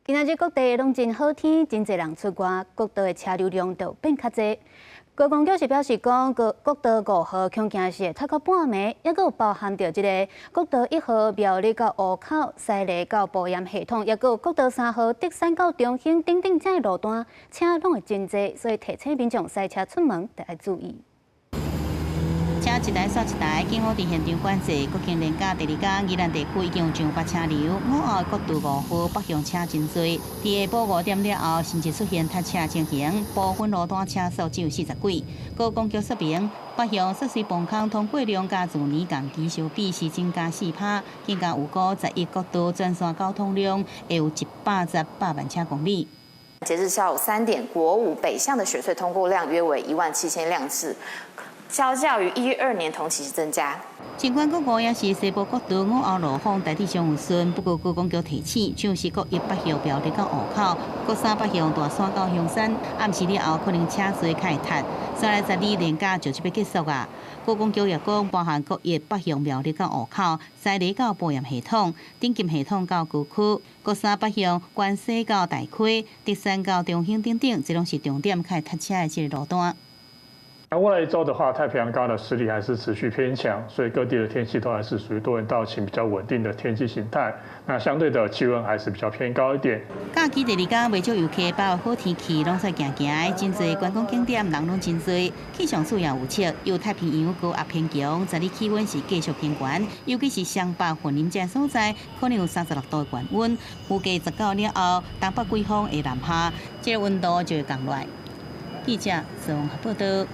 今仔日各地拢真好天，真侪人出外，各道的车流量就变较侪。高公局是表示讲，各道5号恐惊是会拖到半暝，还佫有包含着即个国道1号苗栗到湖口、西螺到埔盐系统，还佫有国道3号德山到中兴等等这路段，车拢会真侪，所以提醒民众塞车出门得要注意。车一台刷一台，警方伫现场管制。国庆连假第2天，宜兰地区已经有上8车流。5号国道5号北向车真多，伫下晡5点了后，甚至出现塞车情形，部分路段车速只有40几。高公局说明，北向涉水崩坑通过量甲去年同期相比是增加4%，更加有511国道全线交通量会有118万车公里。截至下午3点，国5北向的雪隧通过量约为17000辆次。相较于112年同期增加。尽管国5也是西部国道5号路况大体上有顺，不过高公局提醒，像是国1北向苗栗到湖口，国3北向大山到香山，暗时了后可能车水较会塌。3来12连假就是要结束啊。高公局也讲，包含国1北向苗栗到湖口、西螺到埔盐系统、顶金系统到旧区，国3北向关西到大溪、德山到中兴等等，这拢是重点较会塌车的这个路段。那未来一周的话，太平洋高的势力还是持续偏强，所以各地的天气都还是属于多云到晴比较稳定的天气形态。那相对的气温还是比较偏高一点。假期第2天，未少游客把握好天气，拢出行行，真侪观光景点人拢真多。气象署也有测，有太平洋高压偏强，昨日气温是继续偏悬，尤其是湘北、云林这所在，可能有36度的高温。预计19了后，东北季风会南下，这个温度就会降落。记者宋宏报道。